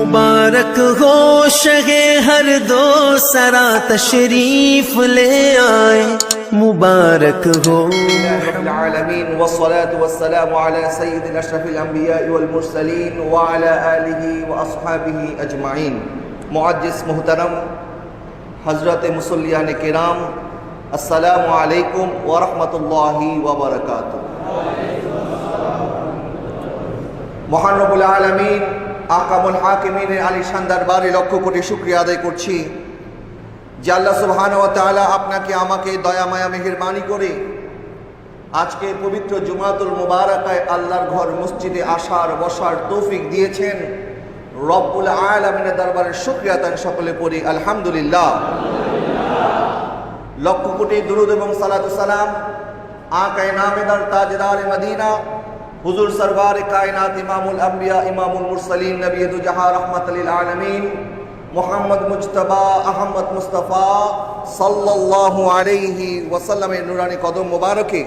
मुबारक हो शगे हर दो सरा तशरीफ ले आए मुबारक हो। आलमीन वस्सलातु वस्सलामु अला सय्यिदिल अशरफिल अंबिया'i वल मुरसलीन व अला आलिहि व अस्हाबिहि अजमाइन। मुअज्जिज़ मुहतरम हज़रत मुसल्लियान किराम, अस्सलामु अलैकुम व रहमतुल्लाहि व बरकातुहू। মহান রব্বুল আলামিন আকামুল হাকিমিনের আলিশান দরবারে লক্ষ কোটি শুকরিয়া আদায় করছি যে আল্লাহ সুবহানাহু ওয়া তাআলা আপনাকে আমাকে দয়া মায়া মেহেরবানি করে আজকে পবিত্র জুমাতুল মুবারাকায় আল্লাহর ঘর মসজিদে আসার বসার তৌফিক দিয়েছেন। রব্বুল আলামিনের দরবারে শুকরিয়া তান সকলে পড়ি আলহামদুলিল্লাহ। লক্ষ কোটি দুরূদ এবং সালাতু সালাম আকায়ে নামেদার তাজদার মদিনা हुजूर सरवार कायनात इमामुल अंबिया इमामुल मुरसलीन नबी दो जहां रहमतुल लिल आलमीन मुहम्मद मुज्तबा अहमद मुस्तफ़ा सल्लल्लाहु अलैहि वसल्लमेर नुरानी कदम मुबारके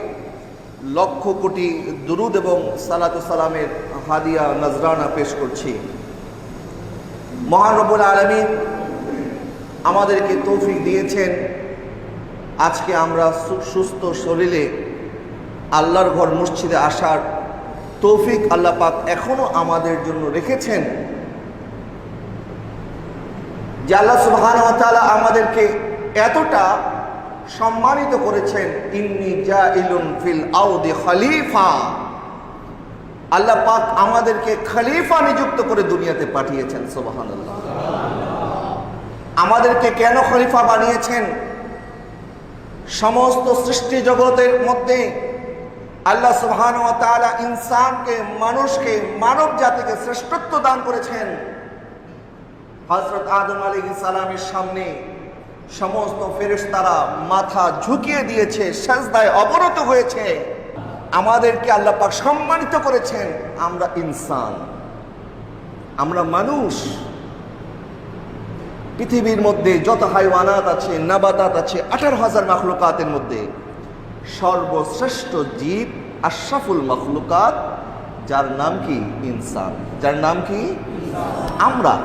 लक्ष कोटी दुरूद एवं सालातु सालामेर हादिया नजराना पेश करছি। মহান রব্বুল আলামিন আমাদেরকে তৌফিক দিয়েছেন আজকে আমরা সুস্থ শরীরে আল্লাহর ঘর মসজিদে আসার তৌফিক আল্লাহ পাক এখনো আমাদের জন্য রেখেছেন। যে আল্লাহ সুবহানাহু ওয়া তাআলা আমাদেরকে এতটা সম্মানিত করেছেন, ইন্নী জাইলুন ফিল আরদি খলিফা, আল্লাহ পাক আমাদেরকে খলিফা নিযুক্ত করে দুনিয়াতে পাঠিয়েছেন। সুবহানাল্লাহ। আমাদেরকে কেন খলিফা বানিয়েছেন? সমস্ত সৃষ্টি জগতের মধ্যে আল্লাহ সুবহানাহু ওয়া তাআলা ইনসানকে, মানুষকে, মানব জাতিকে শ্রেষ্ঠত্ব দান করেছেন। হযরত আদম আলাইহিস সালামের সামনে সমস্ত ফেরেশতারা মাথা ঝুঁকিয়ে দিয়েছে, সিজদায় অবনত হয়েছে। আমাদেরকে আল্লাহ পাক সম্মানিত করেছেন। আমরা ইনসান, আমরা মানুষ। পৃথিবীর মধ্যে যত হাইওয়ানাত আছে, নাবাতাত আছে, 18,000 মাখলুকাতের মধ্যে সর্বশ্রেষ্ঠ জীব আশরাফুল মাখলুকাত, যার নাম কি ইনসান। যার নাম কি আমরা।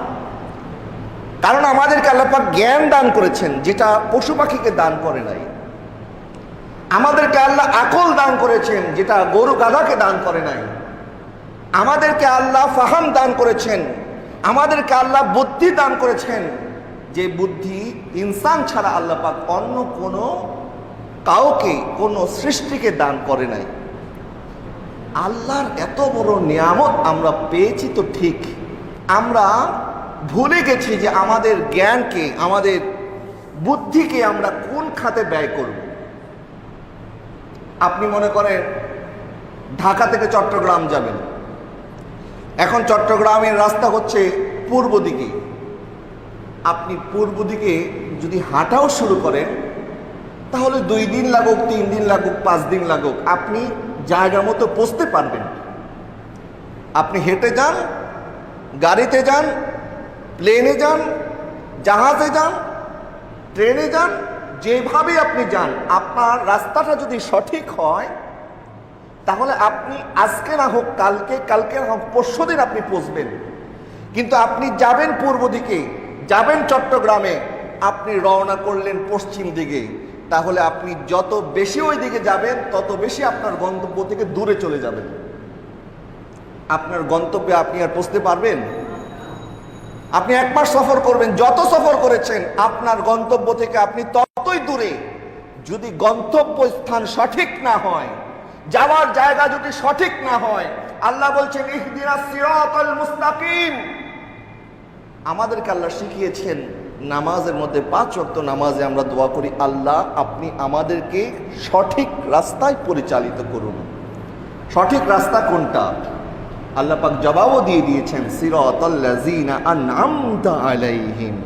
কারণ আমাদেরকে আল্লাহ পাক জ্ঞান দান করেছেন, যেটা পশু পাখিকে দান করে নাই। আমাদেরকে আল্লাহ আকল দান করেছেন, যেটা গরু গাধাকে দান করে নাই। আমাদেরকে আল্লাহ ফাহাম দান করেছেন, আমাদেরকে আল্লাহ বুদ্ধি দান করেছেন, যে বুদ্ধি ইনসান ছাড়া আল্লাহ পাক অন্য কোনো কাউকে, কোনো সৃষ্টিকে দান করে নাই। আল্লাহর এত বড় নিয়ামত আমরা পেয়েছি তো ঠিক, আমরা ভুলে গেছি যে আমাদের জ্ঞানকে, আমাদের বুদ্ধিকে আমরা কোন খাতে ব্যয় করব। আপনি মনে করেন ঢাকা থেকে চট্টগ্রাম যাবেন, এখন চট্টগ্রামের রাস্তা হচ্ছে পূর্ব দিকে। আপনি পূর্ব দিকে যদি হাঁটাও শুরু করেন, তাহলে 2 দিন লাগুক, 3 দিন লাগুক, 5 দিন লাগুক, আপনি জায়গা মতো পৌঁছতে পারবেন। আপনি হেঁটে যান, গাড়িতে যান, প্লেনে যান, জাহাজে যান, ট্রেনে যান, যেভাবে আপনি যান, আপনার রাস্তাটা যদি সঠিক হয়, তাহলে আপনি আজকে না হোক কালকে, কালকে না হোক পরশুদিন আপনি পৌঁছবেন। কিন্তু আপনি যাবেন পূর্ব দিকে, যাবেন চট্টগ্রামে, আপনি রওনা করলেন পশ্চিম দিকে, তাহলে আপনি যত বেশি ওই দিকে যাবেন, তত বেশি আপনার গন্তব্য থেকে দূরে চলে যাবেন। আপনার গন্তব্যে আপনি আর পৌঁছতে পারবেন? আপনি 1 মাস সফর করবেন, যত সফর করেছেন, আপনার গন্তব্য থেকে আপনি ততই দূরে। যদি গন্তব্য স্থান সঠিক না হয়, যাওয়ার জায়গা যদি সঠিক না হয়, আল্লাহ বলছেন ইহদিনাস সিরাতাল মুস্তাকিম। আমাদেরকে আল্লাহ শিখিয়েছেন নামাজের মধ্যে 5 ওয়াক্ত নামাজে আমরা দোয়া করি, আল্লাহ আপনি আমাদেরকে সঠিক রাস্তায় পরিচালিত করুন। সঠিক রাস্তা কোনটা? আল্লাহ পাক জবাবও দিয়ে দিয়েছেন, সিরাতাল্লাযিনা আনআমতা আলাইহিম।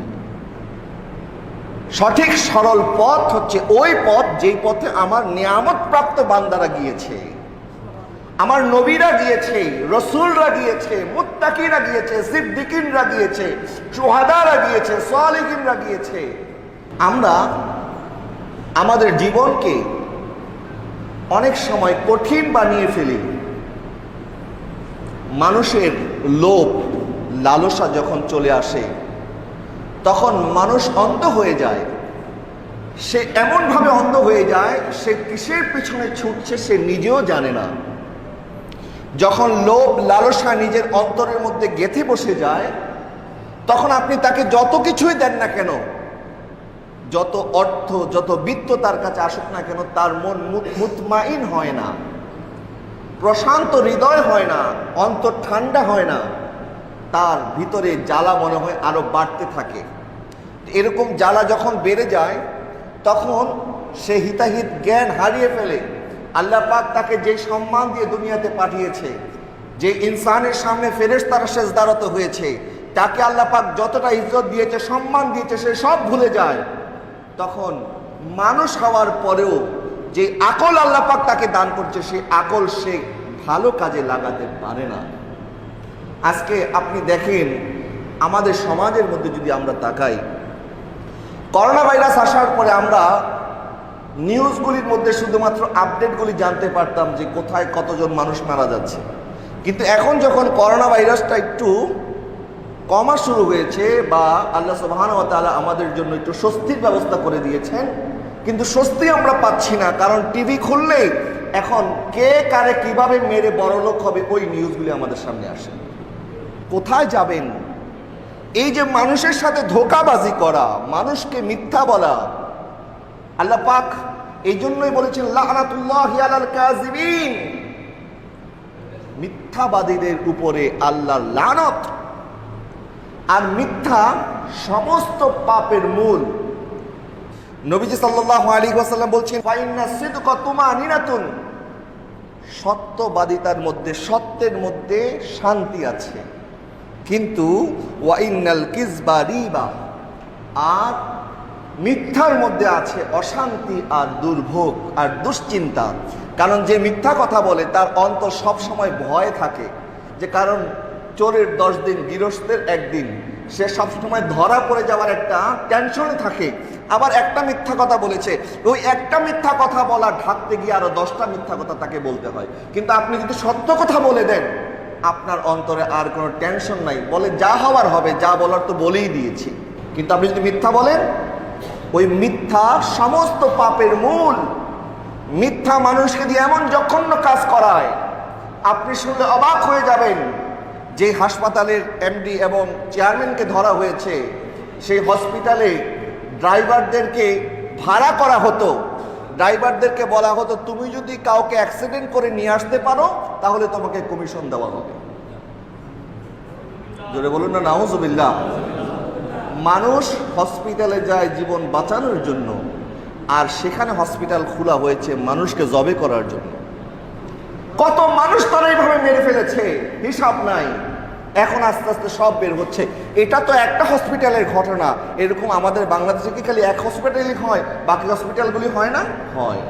সঠিক সরল পথ হচ্ছে ওই পথ যেই পথে আমার নিয়ামত প্রাপ্ত বান্দারা গিয়েছে, আমার নবীরা গিয়েছে, রসুলরা গিয়েছে, মুত্তাকিরা গিয়েছে, সিদ্দিকিনরা গিয়েছে, শুহাদারা গিয়েছে, সালিহিনরা গিয়েছে। আমরা আমাদের জীবনকে অনেক সময় কঠিন বানিয়ে ফেলি। মানুষের লোভ, লালসা যখন চলে আসে তখন মানুষ অন্ধ হয়ে যায়। সে এমনভাবে অন্ধ হয়ে যায়, সে কিসের পিছনে ছুটছে সে নিজেও জানে না। যখন লোভ লালসা নিজের অন্তরের মধ্যে গেঁথে বসে যায়, তখন আপনি তাকে যত কিছুই দেন না কেন, যত অর্থ যত বিত্ত তার কাছে আসুক না কেন, তার মন মুতমাইন হয় না, প্রশান্ত হৃদয় হয় না, অন্তর ঠান্ডা হয় না, তার ভিতরে জ্বালা মনে হয় আরো বাড়তে থাকে। এরকম জ্বালা যখন বেড়ে যায় তখন সে হিতাহিত জ্ঞান হারিয়ে ফেলে। আল্লাহ পাক তাকে যে সম্মান দিয়ে দুনিয়াতে পাঠিয়েছে, যে ইনসানের সামনে ফেরেশতারা সেজদারত হয়েছে, তাকে আল্লাহ পাক যতটা ইজ্জত দিয়েছে, সম্মান দিয়েছে, সে সব ভুলে যায়। তখন মানুষ হওয়ার পরেও যে আকল আল্লাহ পাক তাকে দান করছে, সেই আকল সে ভালো কাজে লাগাতে পারে না। আজকে আপনি দেখেন আমাদের সমাজের মধ্যে যদি আমরা তাকাই, করোনা ভাইরাস আসার পরে আমরা নিউজগুলির মধ্যে শুধুমাত্র আপডেটগুলি জানতে পারতাম যে কোথায় কতজন মানুষ মারা যাচ্ছে। কিন্তু এখন যখন করোনা ভাইরাসটা একটু কমা শুরু হয়েছে, বা আল্লাহ সুবহানাহু ওয়া তাআলা আমাদের জন্য একটু স্বস্তির ব্যবস্থা করে দিয়েছেন, কিন্তু স্বস্তি আমরা পাচ্ছি না। কারণ টিভি খুললে এখন কে কারে কিভাবে মেরে বড়লোক হবে ওই নিউজগুলি আমাদের সামনে আসে। কোথায় যাবেন? এই যে মানুষের সাথে ধোঁকাবাজি করা, মানুষকে মিথ্যা বলা, আল্লাহ পাক এই জন্যই বলেছেন লাআনাতুল্লাহি আলাল কাযিবিন, মিথ্যাবাদীদের উপরে আল্লাহর লানত। আর মিথ্যা সমস্ত পাপের মূল। নবীজি সাল্লাল্লাহু আলাইহি ওয়াসাল্লাম বলছেন ফাইন্না সিদকা তুমানিনাতুন, সত্যবাদিতার মধ্যে, সত্যের মধ্যে শান্তি আছে, কিন্তু ওয়াইনাল কিযবা রিবা, আর মিথ্যার মধ্যে আছে অশান্তি আর দুর্ভোগ আর দুশ্চিন্তা। কারণ যে মিথ্যা কথা বলে তার অন্তর সব সময় ভয় থাকে, যে কারণ চোরের 10 দিন গৃহস্থের 1 দিন, সে সবসময় ধরা পড়ে যাওয়ার একটা টেনশনে থাকে। আবার একটা মিথ্যা কথা বলেছে, ওই একটা মিথ্যা কথা বলা ঢাকতে গিয়ে আরো 10টা মিথ্যা কথা তাকে বলতে হয়। কিন্তু আপনি যদি সত্য কথা বলে দেন, আপনার অন্তরে আর কোনো টেনশন নাই, বলে যা হওয়ার হবে, যা বলার তো বলেই দিয়েছি। কিন্তু আপনি যদি মিথ্যা বলেন, ওই মিথ্যা সমস্ত পাপের মূল। মিথ্যা মানুষকে দিয়ে এমন জঘন্য কাজ করায়, আপনি শুনলে অবাক হয়ে যাবেন। যে হাসপাতালের এমডি এবং চেয়ারম্যানকে ধরা হয়েছে, সেই হসপিটালে ড্রাইভারদেরকে ভাড়া করা হতো, ড্রাইভারদেরকে বলা হতো তুমি যদি কাউকে অ্যাক্সিডেন্ট করে নিয়ে আসতে পারো তাহলে তোমাকে কমিশন দেওয়া হবে। জোরে বলুন না নাউজুবিল্লাহ। মানুষ হসপিটালে যায় জীবন বাঁচানোর জন্য, আর সেখানে হসপিটাল খোলা হয়েছে মানুষকে জবে করার জন্য। কত মানুষ তারা এইভাবে মেরে ফেলেছে, হিসাব নাই। এখন আস্তে আস্তে সব বের হচ্ছে। এটা তো একটা হসপিটালের ঘটনা। এরকম আমাদের বাংলাদেশে কি খালি এক হসপিটালই হয়, বাকি হসপিটালগুলি হয় না? হয়।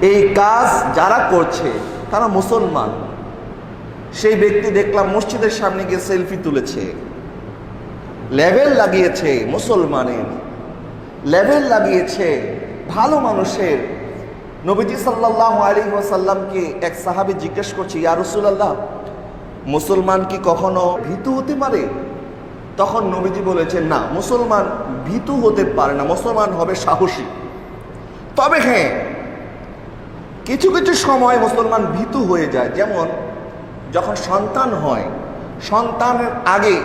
এই কাজ যারা করছে তারা মুসলমান। সেই ব্যক্তি দেখলাম মসজিদের সামনে গিয়ে সেলফি তুলেছে, লেভেল লাগিয়েছে মুসলমানের, লেভেল লাগিয়েছে ভালো মানুষের। নবীজি সাল্লাল্লাহু আলাইহি ওয়াসাল্লামকে এক সাহাবী জিজ্ঞেস করছে, ইয়া রাসূলুল্লাহ, মুসলমান কি কখনো ভীতু হতে পারে? তখন নবীজি বলেছেন, না, মুসলমান ভীতু হতে পারে না, মুসলমান হবে সাহসী। তবে হ্যাঁ, কিছু কিছু সময় মুসলমান ভীতু হয়ে যায়। যেমন যখন সন্তান হয়, সন্তানের আগে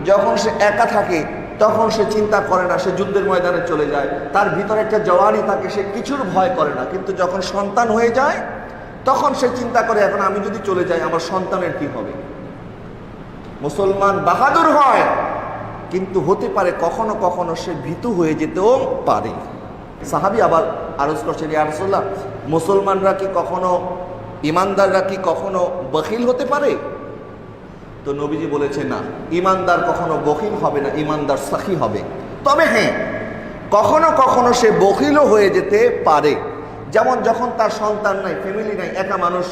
যখন সে একা থাকে তখন সে চিন্তা করে না, সে যুদ্ধের ময়দানে চলে যায়, তার ভিতরে একটা জওয়ানি থাকে, সে কিছুর ভয় করে না। কিন্তু যখন সন্তান হয়ে যায় তখন সে চিন্তা করে, এখন আমি যদি চলে যাই আমার সন্তানের কি হবে। মুসলমান বাহাদুর হয়, কিন্তু হতে পারে কখনো কখনো সে ভীতু হয়ে যেতেও পারে। সাহাবী আবার আরজ করছেন, ইয়া রাসূলুল্লাহ, মুসলমানরা কি কখনো, ইমানদাররা কি কখনো বখিল হতে পারে? তো নবীজি বলেছেন, না, ইমানদার কখনো বখিল হবে না, ইমানদার সাখী হবে। তবে হ্যাঁ, কখনো কখনো সে বখিলও হয়ে যেতে পারে। যেমন যখন তার সন্তান নাই, ফ্যামিলি নাই, একা মানুষ,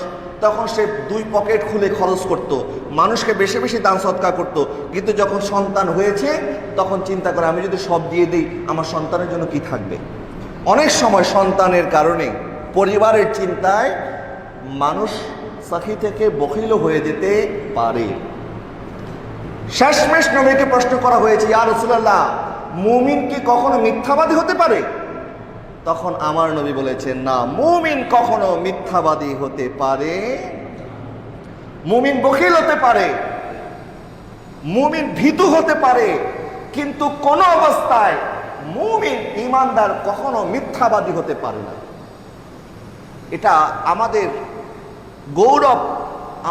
তখন সে 2 পকেট খুলে খরচ করত, মানুষকে বেশি বেশি দান সৎকার করত। কিন্তু যখন সন্তান হয়েছে তখন চিন্তা করে, আমি যদি সব দিয়ে দিই আমার সন্তানের জন্য কি থাকবে। অনেক সময় সন্তানের কারণে, পরিবারের চিন্তায় মানুষ সাখী থেকে বখিলও হয়ে যেতে পারে। শেষমেশ নবীকে প্রশ্ন করা হয়েছে, ইয়া রাসূলুল্লাহ, মুমিন কি কখনো মিথ্যাবাদী হতে পারে? তখন আমার নবী বলেছেন, না, মুমিন কখনো মিথ্যাবাদী হতে পারে। মুমিন বখিল হতে পারে, মুমিন ভীতু হতে পারে, কিন্তু কোন অবস্থায় মুমিন ঈমানদার কখনো মিথ্যাবাদী হতে পারে না। এটা আমাদের গৌরব,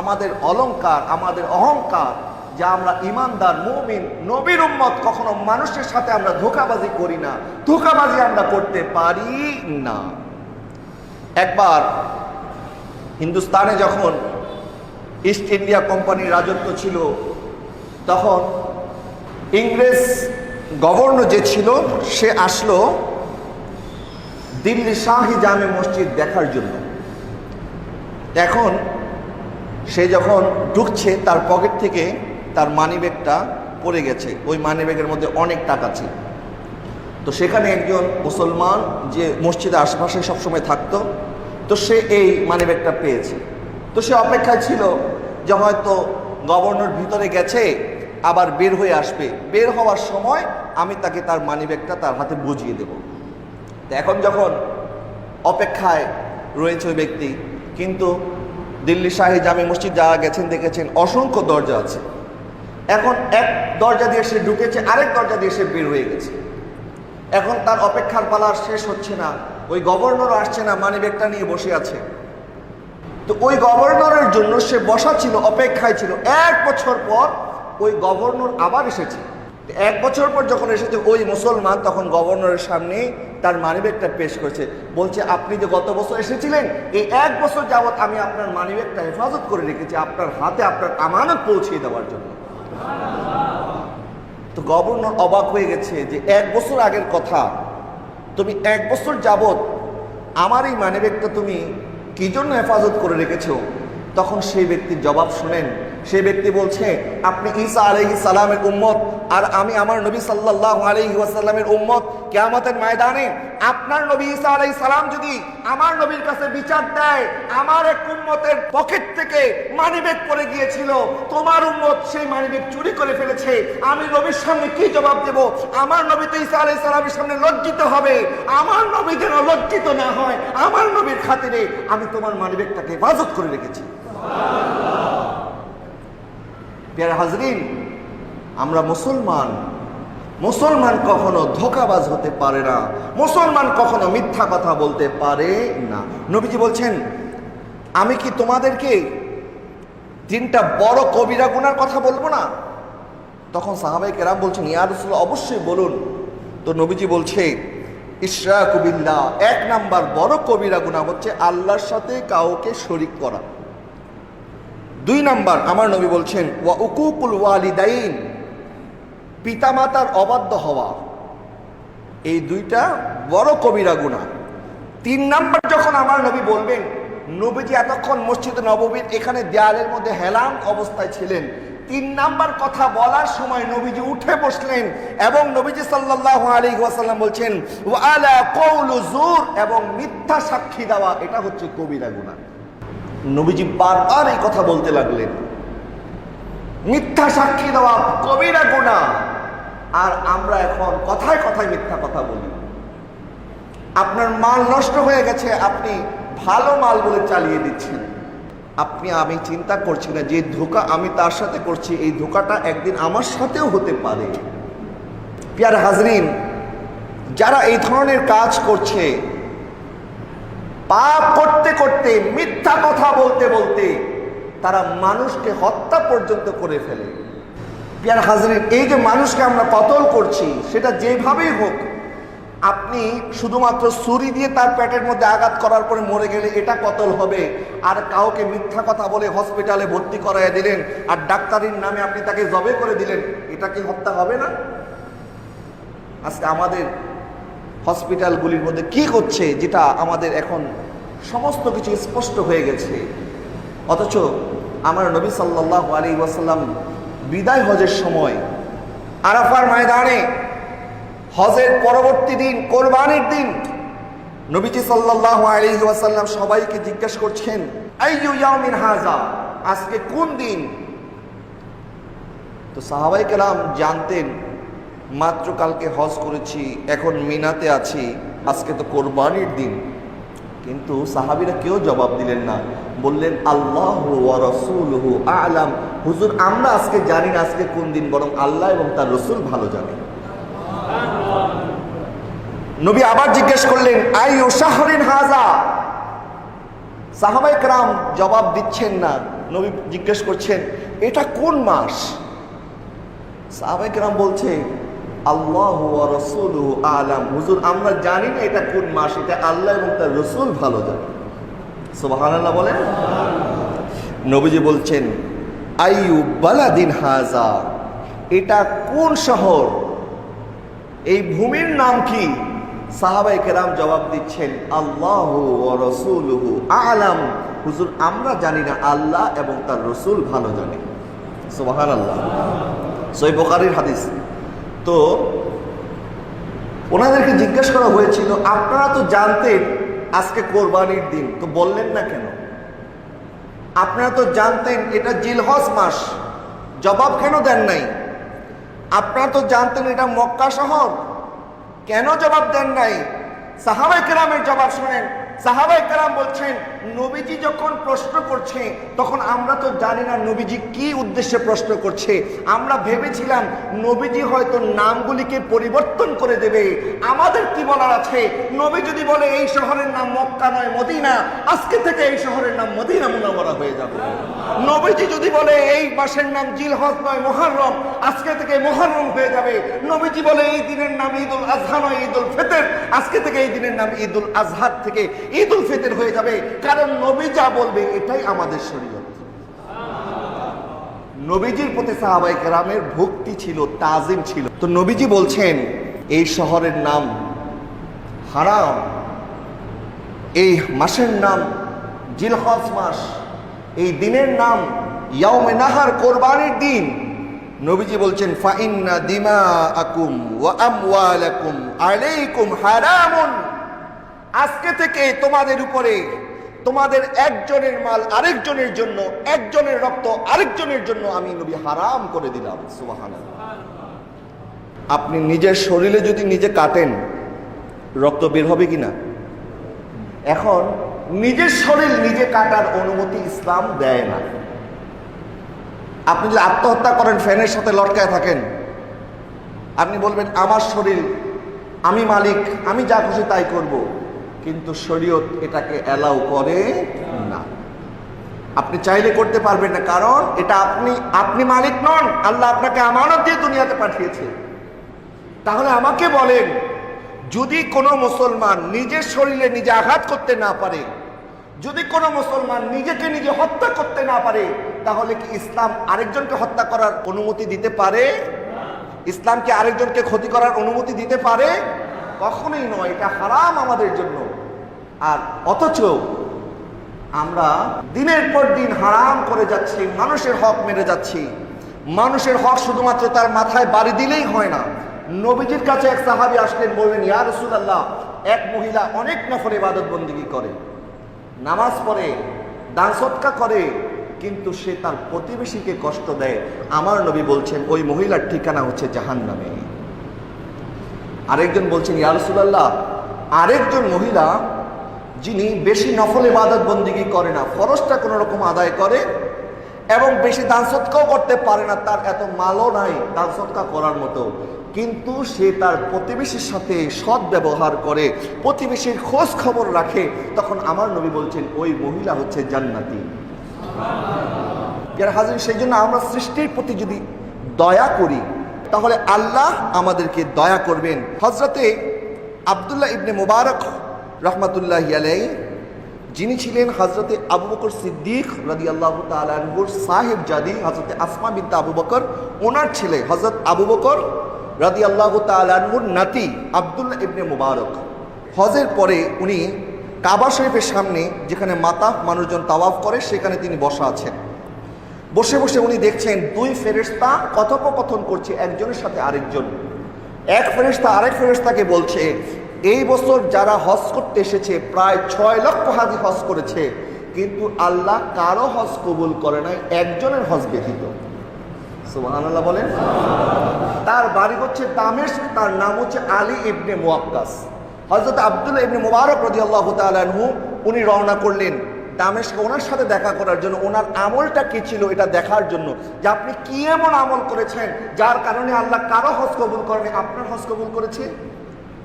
আমাদের অলংকার, আমাদের অহংকার, যে আমরা ঈমানদার মুমিন নবীর উম্মত, কখনো মানুষের সাথে আমরা ধোঁকাবাজি করি না, ধোঁকাবাজি আমরা করতে পারি না। একবার হিন্দুস্তানে যখন ইস্ট ইন্ডিয়া কোম্পানির রাজত্ব ছিল, তখন ইংরেজ গভর্নর যে ছিল, সে আসলো দিল্লি শাহী জামে মসজিদ দেখার জন্য। এখন সে যখন ঢুকছে, তার পকেট থেকে তার মানিব্যাগটা পড়ে গেছে। ওই মানিব্যাগের মধ্যে অনেক টাকা ছিল। তো সেখানে একজন মুসলমান যে মসজিদের আশেপাশে সবসময় থাকতো, তো সে এই মানিব্যাগটা পেয়েছে। তো সে অপেক্ষায় ছিল যে হয়তো গভর্নর ভিতরে গেছে, আবার বের হয়ে আসবে, বের হওয়ার সময় আমি তাকে তার মানিব্যাগটা তার হাতে বুঝিয়ে দেব। তো এখন যখন অপেক্ষায় রয়েছে ওই ব্যক্তি, কিন্তু দিল্লি শাহী জামে মসজিদ যারা গেছেন দেখেছেন অসংখ্য দরজা আছে। এখন এক দরজা দিয়ে সে ঢুকেছে, আরেক দরজা দিয়ে সে বের হয়ে গেছে। এখন তার অপেক্ষার পালা শেষ হচ্ছে না, ওই গভর্নরও আসছে না, মানিব্যাগটা নিয়ে বসে আছে। তো ওই গভর্নরের জন্য সে বসা ছিল, অপেক্ষায় ছিল। 1 বছর পর ওই গভর্নর আবার এসেছে। 1 বছর পর যখন এসেছে, ওই মুসলমান তখন গভর্নরের সামনে তার মানিব্যাগটা পেশ করেছে। বলছে, আপনি যে গত বছর এসেছিলেন, এই 1 বছর যাবৎ আমি আপনার মানিব্যাগটা হেফাজত করে রেখেছি আপনার হাতে, আপনার আমানত পৌঁছিয়ে দেওয়ার জন্য। তো গভর্নর অবাক হয়ে গেছে যে 1 বছর আগের কথা, তুমি 1 বছর যাবৎ আমার এই মানিব্যাগটা তুমি কি জন্য হেফাজত করে রেখেছো? তখন সেই ব্যক্তির জবাব শুনেন। সেই ব্যক্তি বলছে, আপনি ঈসা আলাইহিস সালামের উম্মত, আর আমি আমার নবী সাল্লাল্লাহু আলাইহি ওয়াসাল্লামের উম্মত। কিয়ামতের ময়দানে আপনার নবী ঈসা আলাইহিস সালাম যদি আমার নবীর কাছে বিচার দেয়, আমার এক উম্মতের পকেট থেকে মানিব্যাগ পড়ে গিয়েছিল, তোমার উম্মত সেই মানিব্যাগ চুরি করে ফেলেছে, আমি নবীর সামনে কি জবাব দেব? আমার নবী তো ঈসা আলাইহিস সালামের সামনে লজ্জিত হবে। আমার নবী যেন লজ্জিত না হয়, আমার নবীর খাতিরে আমি তোমার মানিব্যাগটাকে হেফাজত করে রেখেছি। প্রিয় হাজরিন, আমরা মুসলমান কখনো ধোঁকাবাজ হতে পারে না, মুসলমান কখনো মিথ্যা কথা বলতে পারে না। নবীজি বলছেন, আমি কি তোমাদেরকে 3টা বড় কবিরা গুনার কথা বলবো না? তখন সাহাবায়ে কেরাম বলছেন, ইয়া রাসূলুল্লাহ, অবশ্যই বলুন। তো নবীজি বলছে, ইশরাকু বিল্লাহ, 1 নাম্বার বড় কবিরা গুনাহ হচ্ছে আল্লাহর সাথে কাউকে শরীক করা। 2 নাম্বার আমার নবী বলছেন, ওয়া উকুকুল ওয়ালিদাইন, পিতামাতার অবাধ্য হওয়া। এই 2টা বড় কবিরা গুনাহ। 3 নাম্বার যখন আমার নবী বলবেন, নবীজি এতক্ষণ মসজিদে নববীর এখানে দেয়ালের মধ্যে হেলান অবস্থায় ছিলেন। 3 নাম্বার কথা বলার সময় নবীজি উঠে বসলেন এবং নবীজি সাল্লাল্লাহু আলাইহি ওয়াসাল্লাম বলছেন, ওয়া আলা কওলু যুর, এবং মিথ্যা সাক্ষী দেওয়া, এটা হচ্ছে কবিরা গুনাহ। নবীজি বারবার এই কথা বলতে লাগলেন, মিথ্যা সাক্ষী দেওয়া কবিরা গুনাহ। আর আমরা এখন কথায় কথায় মিথ্যা কথা বলি। আপনার মাল নষ্ট হয়ে গেছে, আপনি ভালো মাল বলে চালিয়ে দিচ্ছেন। আমি চিন্তা করছি না যে ধোঁকা আমি তার সাথে করছি, এই ধোঁকাটা একদিন আমার সাথেও হতে পারে। প্রিয় হাজরিন, যারা এই ধরনের কাজ করছে, পাপ করতে করতে, মিথ্যা কথা বলতে বলতে তারা মানুষকে হত্যা পর্যন্ত করে ফেলে। প্রিয় হাজরিন, এই যে মানুষকে আমরা কতল করছি, সেটা যেভাবেই হোক, আপনি শুধুমাত্র ছুরি দিয়ে তার পেটের মধ্যে আঘাত করার পরে মরে গেলে এটা কতল হবে, আর কাউকে মিথ্যা কথা বলে হসপিটালে ভর্তি করাইয়া দিলেন আর ডাক্তারির নামে আপনি তাকে জবে করে দিলেন, এটা কি হত্যা হবে না? আজকে আমাদের হসপিটালগুলির মধ্যে কি হচ্ছে, যেটা আমাদের এখন সমস্ত কিছু স্পষ্ট হয়ে গেছে। অথচ আমার নবী সাল্লাল্লাহু আলাইহি ওয়াসাল্লাম বিদায় হজের সময় আরাফার ময়দানে, হজের পরবর্তী দিন, কোরবানির দিন, নবীজি সাল্লাল্লাহু আলাইহি ওয়াসাল্লাম সবাইকে জিজ্ঞেস করছেন, আইয়ু ইয়াউমিন হাযা, আজকে কোন দিন? তো সাহাবায়ে কেরাম জানতেন মাত্র কালকে হজ করেছি, এখন মিনাতে আছি, আজকে তো কোরবানির দিন। কিন্তু সাহাবীরা কেউ জবাব দিলেন না, বললেন আল্লাহু ওয়া রাসূলুহু আ'লাম। হুজুর আমরা আজকে জানি না আজকে কোন দিন, বরং আল্লাহ এবং তার রাসূল ভালো জানেন। নবী আবার জিজ্ঞেস করলেন আইয়ু শাহরিন হাযা। সাহাবায়ে কেরাম জবাব দিচ্ছেন না। নবী জিজ্ঞেস করছেন এটা কোন মাস? সাহাবায়ে কেরাম বলছে আল্লাহু ওয়া রাসূলুহু আ'লাম। হুজুর আমরা জানি না এটা কোন মাস, এটা আল্লাহ এবং তার রাসূল ভালো জানেন। সুবহানাল্লাহ বলেন। নবীজি বলছেন আইয়ু বালাদিন হাযা, এটা কোন শহর, এই ভূমির নাম কি? সাহাবায়ে কেরাম জবাব দিচ্ছেন আল্লাহু ওয়া রাসূলুহু আ'লাম। হুজুর আমরা জানি না, আল্লাহ এবং তার রাসূল ভালো জানেন। সুবহানাল্লাহ। সহিহ বুখারীর হাদিস। তো ওনাদেরকে জিজ্ঞেস করা হয়েছিল আপনারা তো জানতেন আজকে কোরবানির দিন, তো বললেন না কেন? আপনারা তো জানতেন এটা জিলহজ মাস, জবাব কেন দেন নাই? আপনারা তো জানতেন এটা মক্কা শহর, কেন জবাব দেন নাই? সাহাবায়ে কেরামের জবাব শুনেন। সাহাবায়ে কেরাম বলছেন নবীজি যখন প্রশ্ন করছে তখন আমরা তো জানি না নবীজি কি উদ্দেশ্যে প্রশ্ন করছে। আমরা ভেবেছিলাম নবীজি হয়তো নামগুলিকে পরিবর্তন করে দেবে। আমাদের কি বলার আছে? নবী যদি বলে এই শহরের নাম মক্কা নয় মদিনা, আজকে থেকে এই শহরের নাম মদিনা মুনাওয়ারা হয়ে যাবে। নবীজি যদি বলে এই মাসের নাম জিলহজ নয় মুহররম, আজকে থেকে মুহররম হয়ে যাবে। নবীজি বলে এই দিনের নাম ঈদুল আজহা নয় ঈদুল ফিতর, আজকে থেকে এই দিনের নাম ঈদুল আজহা থেকে ঈদুল ফিতর হয়ে যাবে। কারণ নবী যা বলবে এটাই আমাদের শরীয়ত। নবীজির প্রতি সাহাবায়ে কেরামের ভক্তি ছিল, তাজিম ছিল। তো নবীজি বলছেন এই শহরের নাম হারাম, এই মাসের নাম জিলহজ মাস, এই দিনের নাম ইয়াউমে নাহার, কোরবানির দিন। নবীজি বলছেন ফাইন্না দিমাআকুম ওয়া আমওয়ালাকুম আলাইকুম হারামুন। আজকে থেকে তোমাদের উপরে তোমাদের একজনের মাল আরেকজনের জন্য, একজনের রক্ত আরেকজনের জন্য আমি নবী হারাম করে দিলাম। সুবহানাল্লাহ। আপনি নিজের শরীরে যদি নিজে কাটেন রক্ত বের হবে কিনা? এখন নিজের শরীর নিজে কাটার অনুমতি ইসলাম দেয় না। আপনি যদি আত্মহত্যা করেন, ফ্যানের সাথে লটকায় থাকেন, আপনি বলবেন আমার শরীর, আমি মালিক, আমি যা খুশি তাই করব, কিন্তু শরীয়ত এটাকে অ্যালাউ করে না। আপনি চাইলে করতে পারবেন না, কারণ এটা আপনি মালিক নন, আল্লাহ আপনাকে আমানত দিয়ে দুনিয়াতে পাঠিয়েছে। তাহলে আমাকে বলেন, যদি কোনো মুসলমান নিজের শরীরে নিজে আঘাত করতে না পারে, যদি কোনো মুসলমান নিজেকে নিজে হত্যা করতে না পারে, তাহলে কি ইসলাম আরেকজনকে হত্যা করার অনুমতি দিতে পারে? ইসলাম কি আরেকজনকে ক্ষতি করার অনুমতি দিতে পারে? কখনোই নয়। এটা হারাম আমাদের জন্য। আর অথচ আমরা দিনের পর দিন হারাম করে যাচ্ছি, মানুষের হক মেরে যাচ্ছি। মানুষের হক শুধুমাত্র তার মাথায় বাড়ি দিলেই হয় না। নবীজির কাছে এক সাহাবী আসলেন, বললেন ইয়া রাসূলুল্লাহ, এক মহিলা অনেক নফল ইবাদত বন্দেগী করে, নামাজ পড়ে, দান সদকা করে, কিন্তু সে তার প্রতিবেশীকে কষ্ট দেয়। আমার নবী বলছেন ওই মহিলার ঠিকানা হচ্ছে জাহান্নামে। আরেকজন বলছেন ইয়া রাসূলুল্লাহ, আরেকজন মহিলা যিনি বেশি নফল ইবাদত বন্দেগী করে না, ফরজটা কোনো রকম আদায় করে এবং বেশি দান সদকাও করতে পারে না, তার এত মালও নাই দান সদকা করার মতো, কিন্তু সে তার প্রতিবেশীর সাথে সৎ ব্যবহার করে, প্রতিবেশীর খোঁজ খবর রাখে, তখন আমার নবী বলছেন ওই মহিলা হচ্ছে জান্নাতি। যারা হাজির, সেই জন্য আমরা সৃষ্টির প্রতি যদি দয়া করি তাহলে আল্লাহ আমাদেরকে দয়া করবেন। হযরতে আব্দুল্লাহ ইবনে মুবারক রহমাতুল্লাহি আলাইহি, যিনি ছিলেন হযরতে আবু বকর সিদ্দিক রাদিয়াল্লাহু তাআলা আনহুর সাহেবজাদি, হযরতে আসমা বিনতে আবু বকর ওনার ছেলে হযরত আবু বকর রাদিয়াল্লাহু তাআলা আনহুর নাতি আব্দুল্লাহ ইবনে মুবারক। হজের পরে উনি কাবা শরীফের সামনে, যেখানে মাতাফ মানুষজন তাওয়াফ করে, সেখানে তিনি বসা আছেন। বসে বসে উনি দেখছেন দুই ফেরেশতা কথোপকথন করছে একজনের সাথে আরেকজন। এক ফেরেশতা আরেক ফেরেশতাকে বলছে, এই বছর যারা হজ করতে এসেছে প্রায় 6 লক্ষ হাজি হজ করেছে, কিন্তু আল্লাহ কারো হজ কবুল করে নাই, একজনের হজ ব্যতীত। সুবহানাল্লাহ বলেন। তার বাড়ি হচ্ছে দামেস্ক, তার নাম হচ্ছে আলী ইবনে মুয়াক্কাস। হযরত আব্দুল্লাহ ইবনে মুবারক রাদিয়াল্লাহু তাআলা আনহু উনি রওনা করলেন দামেস্ক ওনার সাথে দেখা করার জন্য, ওনার আমলটা কি ছিল এটা দেখার জন্য, যে আপনি কি এমন আমল করেছেন যার কারণে আল্লাহ কারো হজ কবুল করেন, আপনার হজ কবুল করেছে।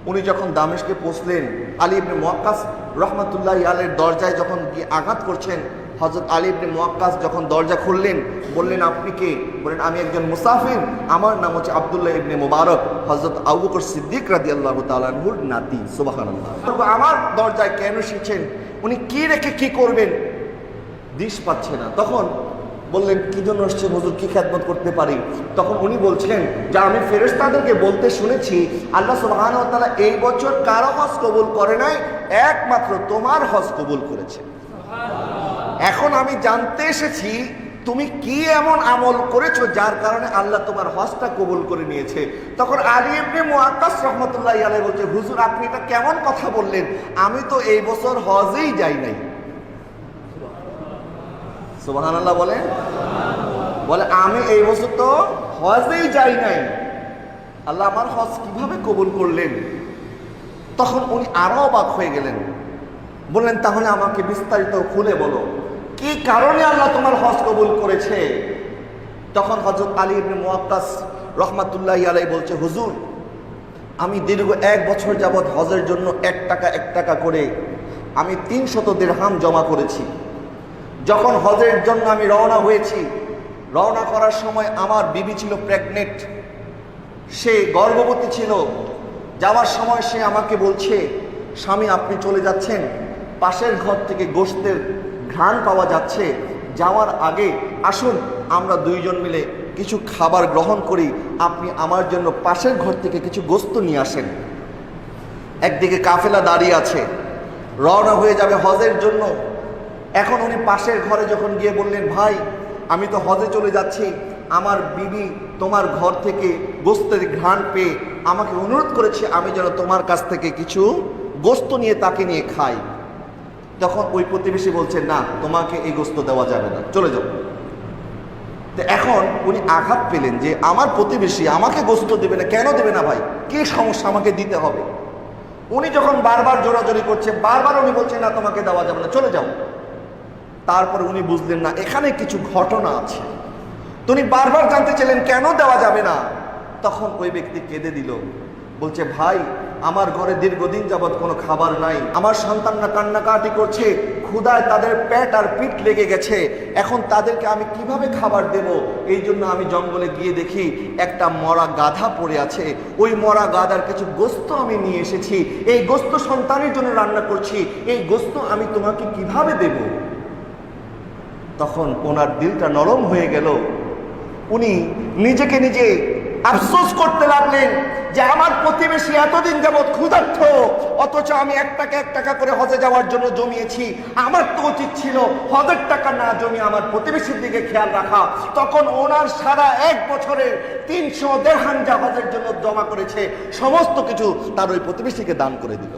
উনি যখন দামেস্কে পৌঁছলেন, আলী ইবনে মুয়াক্কাস রহমাতুল্লাহি আলাইহির দরজায় যখন গিয়ে আঘাত করছেন, হযরত আলী ইবনে মুয়াক্কাস যখন দরজা খুললেন, বললেন আপনি কে? বলেন আমি একজন মুসাফির, আমার নাম হচ্ছে আব্দুল্লাহ ইবনে মুবারক, হযরত আবু বকর সিদ্দিক রাদিয়াল্লাহু তাআলা আনহুর নাতি। সুবহানাল্লাহ। আমার দরজায় কেন এসেছেন? উনি কি রেখে কি করবেন দিশ পাচ্ছে না। তখন বললেন কি জন্য আসছেন হুজুর, কি খেদমত করতে পারি? তখন উনি বলছেন যে আমি ফেরেশতাদেরকে বলতে শুনেছি আল্লাহ সুবহানাহু ওয়া তাআলা এই বছর কারো হজ কবুল করে নাই, একমাত্র তোমার হজ কবুল করেছে। এখন আমি জানতে এসেছি তুমি কি এমন আমল করেছো যার কারণে আল্লাহ তোমার হজটা কবুল করে নিয়েছে। তখন আলী ইবনে মুয়াক্কাস রাহমাতুল্লাহি আলাইহি বলছে, হুজুর আপনি এটা কেমন কথা বললেন? আমি তো এই বছর হজেই যাই নাই। সুবহানাল্লাহ বলেন। বলে আমি এই বছর তো হজেই যাই নাই, আল্লাহ আমার হজ কিভাবে কবুল করলেন? তখন উনি আরো অবাক হয়ে গেলেন, বললেন তাহলে আমাকে বিস্তারিত খুলে বলো, কি কারণে আল্লাহ তোমার হজ কবুল করেছে? তখন হযরত আলী ইবনে মুয়াক্কাস রাহমাতুল্লাহি আলাইহি বলছে, হুজুর আমি দীর্ঘ 1 বছর যাবৎ হজের জন্য 1 টাকা করে আমি 300 দিরহাম জমা করেছি। যখন হজের জন্য আমি রওনা হয়েছি, রওনা করার সময় আমার বিবি ছিল প্রেগনেন্ট, সে গর্ভবতী ছিল। যাওয়ার সময় সে আমাকে বলছে, স্বামী আপনি চলে যাচ্ছেন, পাশের ঘর থেকে গোশতের ঘ্রাণ পাওয়া যাচ্ছে, যাওয়ার আগে আসুন আমরা দুইজন মিলে কিছু খাবার গ্রহণ করি, আপনি আমার জন্য পাশের ঘর থেকে কিছু গোশত নিয়ে আসেন। একদিকে কাফেলা দাঁড়িয়ে আছে, রওনা হয়ে যাবে হজের জন্য। এখন উনি পাশের ঘরে যখন গিয়ে বললেন, ভাই আমি তো হজে চলে যাচ্ছি, আমার বিবি তোমার ঘর থেকে গোশতের ঘ্রাণ পেয়ে আমাকে অনুরোধ করেছে আমি যেন তোমার কাছ থেকে কিছু গোশত নিয়ে তাকে নিয়ে খাই। তখন ওই প্রতিবেশী বলছে, না তোমাকে এই গোশত দেওয়া যাবে না, চলে যাও। তো এখন উনি আঘাত পেলেন যে আমার প্রতিবেশী আমাকে গোশত দেবে না, কেন দেবে না ভাই, কি সমস্যা, আমাকে দিতে হবে। উনি যখন বারবার জোরাজোরি করছে, বারবার উনি বলছে না তোমাকে দেওয়া যাবে না, চলে যাও। তারপরে উনি বুঝলেন না এখানে কিছু ঘটনা আছে, তো উনি বারবার জানতে চাইলেন কেন দেওয়া যাবে না। তখন ওই ব্যক্তি কেঁদে দিল, বলছে ভাই আমার ঘরে দীর্ঘদিন যাবৎ কোনো খাবার নাই, আমার সন্তানরা কান্নাকাটি করছে, ক্ষুধায় তাদের পেট আর পিঠ লেগে গেছে, এখন তাদেরকে আমি কিভাবে খাবার দেব? এই জন্য আমি জঙ্গলে গিয়ে দেখি একটা মরা গাধা পড়ে আছে, ওই মরা গাধার কিছু গোশত আমি নিয়ে এসেছি, এই গোশত সন্তানের জন্য রান্না করছি, এই গোশত আমি তোমাকে কিভাবে দেব? তখন ওনার দিলটা নরম হয়ে গেল, উনি নিজেকে নিজে আফসোস করতে লাগলেন যে আমার প্রতিবেশী এতদিন যাবৎ ক্ষুধার্ত, অথচ আমি 1 টাকা করে হজে যাওয়ার জন্য জমিয়েছি, আমার তো উচিত ছিল হজের টাকা না জমিয়ে আমার প্রতিবেশীর দিকে খেয়াল রাখা। তখন ওনার সারা 1 বছরের 300 দিরহাম যা হজের জন্য জমা করেছে সমস্ত কিছু তার ওই প্রতিবেশীকে দান করে দিল।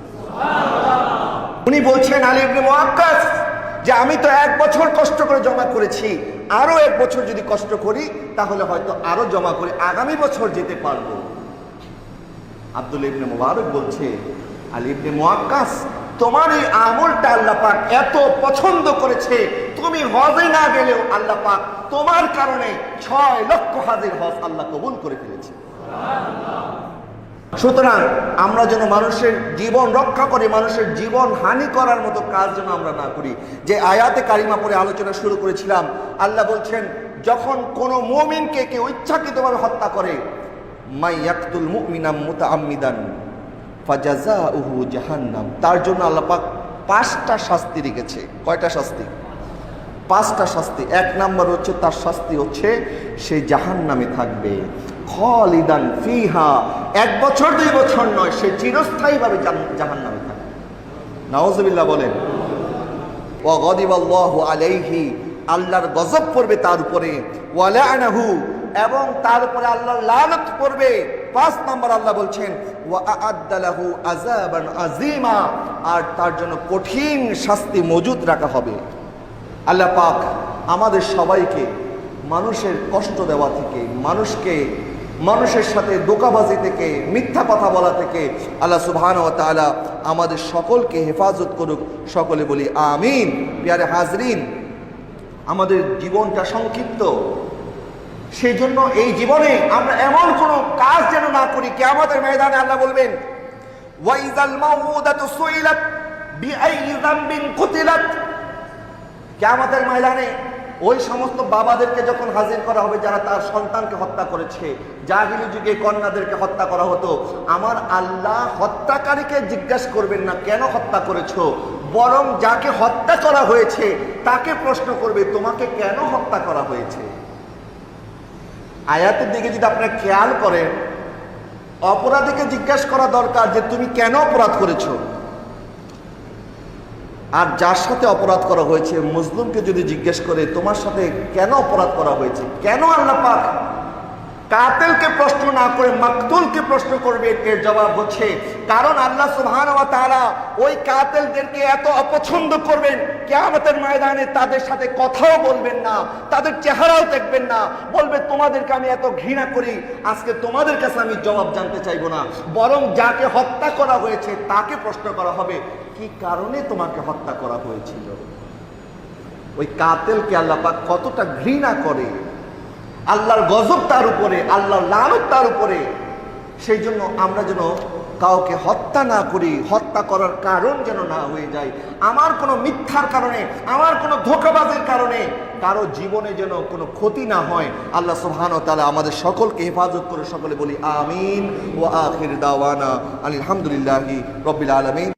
উনি বলছেন আলী ইবনে মুয়াক্কাস যে আমি তো 1 বছর কষ্ট করে জমা করেছি, আরো 1 বছর যদি কষ্ট করি তাহলে হয়তো আরো জমা করে আগামী বছর যেতে পারবো। আব্দুল্লাহ ইবনে মুবারক বলছে, আলী ইবনে মুয়াক্কাস তোমার এই আমলটা আল্লাহ পাক এত পছন্দ করেছে, তুমি হজে না গেলেও আল্লাহ পাক তোমার কারণে 6 লক্ষ হাজির হজ আল্লাহ কবুল করে ফেলেছে। সুতরাং আমরা যেন মানুষের জীবন রক্ষা করে মানুষের জীবন হানি করার মতো কাজ যেন আমরা না করি। যে আয়াতে কারিমা পরে আলোচনা শুরু করেছিলাম, আল্লাহ বলছেন যখন কোন মুমিনকে কেউ ইচ্ছাকৃতভাবে হত্যা করে, মাই ইয়াকতুল মুমিনাম মুতাআম্মিদান ফাজাযাউহু জাহান্নাম, তার জন্য আল্লাহ পাক 5টা শাস্তি রেখেছে। কয়টা শাস্তি? 5টা শাস্তি। 1 নাম্বার হচ্ছে তার শাস্তি হচ্ছে সে জাহান্নামে থাকবে, খালিদান ফিহা, 1 বছর 2 বছর নয়, সে চিরস্থায়ীভাবে জাহান্নামে থাকবে। নাউজুবিল্লাহ বলেন। ওয়া গাদিবাল্লাহু আলাইহি, আল্লাহর গজব পড়বে তার উপরে, ওয়া লা'নাহু, এবং তার উপরে আল্লাহর লানত পড়বে। 5 নাম্বার আল্লাহ বলছেন ওয়া আ'আদ্দা লাহু আযাবান আযীমা, আর তার জন্য কঠিন শাস্তি মজুদ রাখা হবে। আল্লাহ পাক আমাদের সবাইকে মানুষের কষ্ট দেওয়া থেকে, মানুষের সাথে ধোঁকাবাজি থেকে, মিথ্যা কথা বলা থেকে আল্লাহ সুবহানাহু ওয়া তাআলা আমাদের সকলকে হেফাজত করুক। সকলে বলি আমিন। প্রিয় হাজরিন, আমাদের জীবনটা সংক্ষিপ্ত, সেই জন্য এই জীবনে আমরা এমন কোন কাজ যেন না করি কিয়ামতের ময়দানে আল্লাহ বলবেন ওয়াইযাল মাউউদাতু সুইলাত বিআইয়ি যামবিন কুতিলাত। কিয়ামতের ময়দানে ওই সমস্ত বাবাদেরকে যখন হাজির করা হবে যারা তার সন্তানকে হত্যা করেছে, জাহিলি যুগে কন্যাদেরকে হত্যা করা হতো, আমার আল্লাহ হত্যাকারীকে জিজ্ঞাসা করবেন না কেন হত্যা করেছো, বরং যাকে হত্যা করা হয়েছে তাকে প্রশ্ন করবে তোমাকে কেন হত্যা করা হয়েছে। আয়াতের দিকে যদি আপনারা খেয়াল করেন, অপরাধীকে জিজ্ঞাসা করা দরকার যে তুমি কেন অপরাধ করেছো, আর যার সাথে অপরাধ করা হয়েছে মুসলিমকে যদি জিজ্ঞেস করে তোমার সাথে কেন অপরাধ করা হয়েছে, কেন আল্লাহ পাক কাতিলকে প্রশ্ন না করে মাকতুলকে প্রশ্ন করবে, এর জবাব হচ্ছে কারণ আল্লাহ সুবহানাহু ওয়া তাআলা ওই কাতিলদেরকে এত অপছন্দ করবেন কিয়ামতের ময়দানে তাদের সাথে কথাও বলবেন না, তাদের চেহারাও দেখবেন না, বলবে তোমাদেরকে আমি এত ঘৃণা করি, আজকে তোমাদের কাছে আমি জবাব জানতে চাইবো না, বরং যাকে হত্যা করা হয়েছে তাকে প্রশ্ন করা হবে কি কারণে তোমাকে হত্যা করা হয়েছিল। ওই কাতিলকে আল্লাহ পাক কতটা ঘৃণা করে, আল্লাহর গজব তার উপরে, আল্লাহর লানত তার উপরে। সেই জন্য আমরা যেন কাউকে হত্যা না করি, হত্যা করার কারণ যেন না হয়ে যায় আমার কোনো মিথ্যার কারণে, আমার কোনো ধোঁকাবাজের কারণে কারো জীবনে যেন কোনো ক্ষতি না হয়। আল্লাহ সুবহানাহু ওয়া তাআলা আমাদের সকলকে হেফাজত করে। সকলে বলি আমিন। ওয়া আখির দাওয়ানা আলহামদুলিল্লাহি রাব্বিল আলামিন।